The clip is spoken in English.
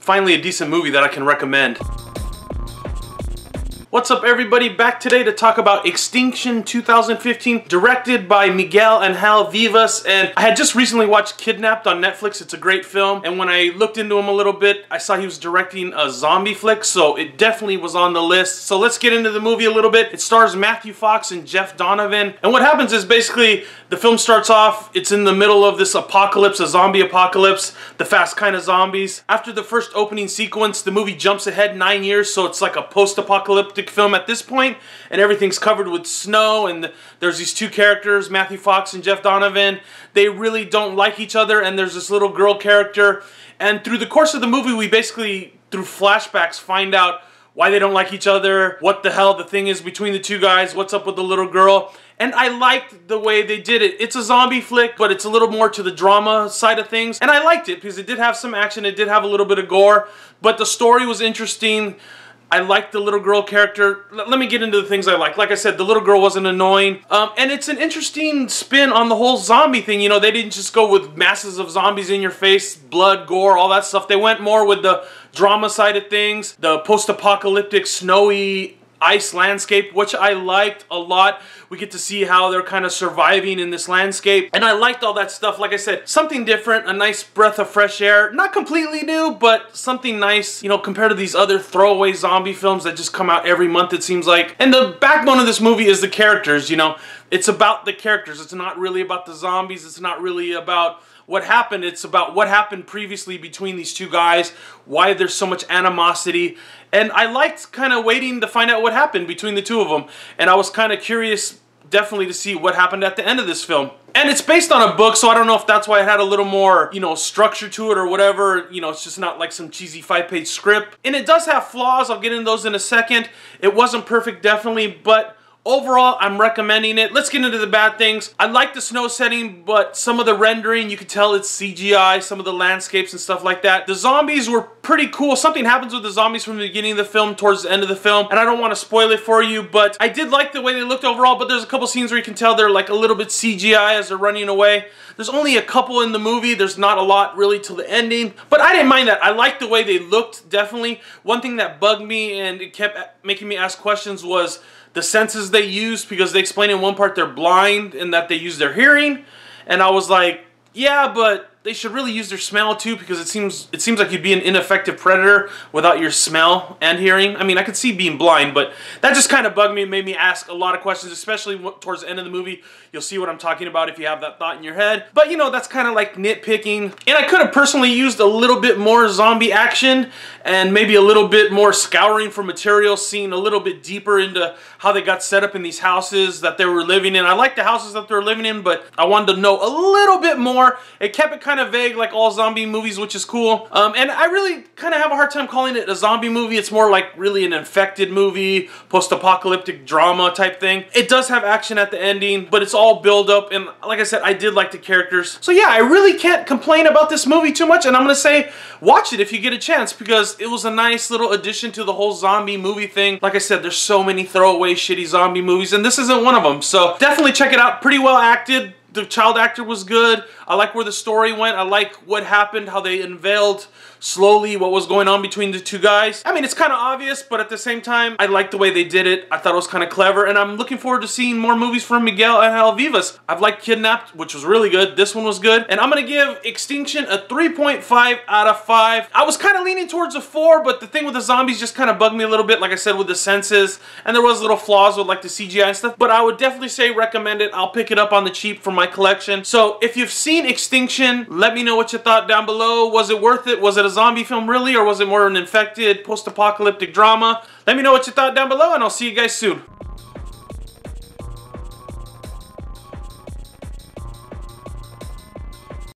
Finally a decent movie that I can recommend. What's up everybody, back today to talk about Extinction 2015, directed by Miguel Angel Vivas, and I had just recently watched Kidnapped on Netflix. It's a great film, and when I looked into him a little bit, I saw he was directing a zombie flick, so it definitely was on the list. So let's get into the movie a little bit. It stars Matthew Fox and Jeff Donovan, and what happens is basically the film starts off, it's in the middle of this apocalypse, a zombie apocalypse, the fast kind of zombies. After the first opening sequence, the movie jumps ahead 9 years, so it's like a post-apocalyptic film at this point, and everything's covered with snow, and there's these two characters, Matthew Fox and Jeff Donovan. They really don't like each other, and there's this little girl character, and through the course of the movie we basically, through flashbacks, find out why they don't like each other, what the hell the thing is between the two guys, what's up with the little girl. And I liked the way they did it. It's a zombie flick, but it's a little more to the drama side of things. And I liked it because it did have some action, it did have a little bit of gore, but the story was interesting. I liked the little girl character. Let me get into the things I like. Like I said, the little girl wasn't annoying. And it's an interesting spin on the whole zombie thing. You know, they didn't just go with masses of zombies in your face, blood, gore, all that stuff. They went more with the drama side of things, the post-apocalyptic, snowy ice landscape, which I liked a lot. We get to see how they're kind of surviving in this landscape, and I liked all that stuff. Like I said, something different, a nice breath of fresh air. Not completely new, but something nice, you know, compared to these other throwaway zombie films that just come out every month, it seems like. And the backbone of this movie is the characters, you know. It's about the characters. It's not really about the zombies. It's not really about what happened. It's about what happened previously between these two guys, why there's so much animosity. And I liked kind of waiting to find out what happened between the two of them. And I was kind of curious, definitely, to see what happened at the end of this film. And it's based on a book, so I don't know if that's why it had a little more, you know, structure to it or whatever. You know, it's just not like some cheesy 5-page script. And it does have flaws. I'll get into those in a second. It wasn't perfect, definitely, but overall, I'm recommending it. Let's get into the bad things. I like the snow setting, but some of the rendering, you could tell it's CGI, some of the landscapes and stuff like that. The zombies were pretty cool. Something happens with the zombies from the beginning of the film towards the end of the film, and I don't want to spoil it for you, but I did like the way they looked overall, but there's a couple scenes where you can tell they're like a little bit CGI as they're running away. There's only a couple in the movie. There's not a lot really till the ending, but I didn't mind that. I liked the way they looked, definitely. One thing that bugged me and it kept making me ask questions was the senses they used, because they explain in one part they're blind and that they use their hearing, and I was like, yeah, but they should really use their smell too, because it seems like you'd be an ineffective predator without your smell and hearing. I mean, I could see being blind, but that just kind of bugged me and made me ask a lot of questions, especially towards the end of the movie. You'll see what I'm talking about if you have that thought in your head. But you know, that's kind of like nitpicking. And I could have personally used a little bit more zombie action and maybe a little bit more scouring for material, seeing a little bit deeper into how they got set up in these houses that they were living in. I like the houses that they were living in, but I wanted to know a little bit more. It kept it kind of vague, like all zombie movies, which is cool. And I really kind of have a hard time calling it a zombie movie. It's more like really an infected movie, post-apocalyptic drama type thing. It does have action at the ending, but it's all build up, and like I said, I did like the characters. So yeah, I really can't complain about this movie too much, and I'm gonna say watch it if you get a chance, because it was a nice little addition to the whole zombie movie thing. Like I said, there's so many throwaway shitty zombie movies, and this isn't one of them. So definitely check it out. Pretty well acted. The child actor was good. I like where the story went. I like what happened, how they unveiled slowly what was going on between the two guys. I mean, it's kind of obvious, but at the same time, I like the way they did it. I thought it was kind of clever, and I'm looking forward to seeing more movies from Miguel Angel Vivas. I've liked Kidnapped, which was really good. This one was good, and I'm gonna give Extinction a 3.5 out of 5. I was kind of leaning towards a 4, but the thing with the zombies just kind of bugged me a little bit, like I said, with the senses, and there was little flaws with like the CGI and stuff, but I would definitely say recommend it. I'll pick it up on the cheap for my collection. So if you've seen Extinction, let me know what you thought down below. Was it worth it? Was it a zombie film really, or was it more an infected post-apocalyptic drama? Let me know what you thought down below, and I'll see you guys soon.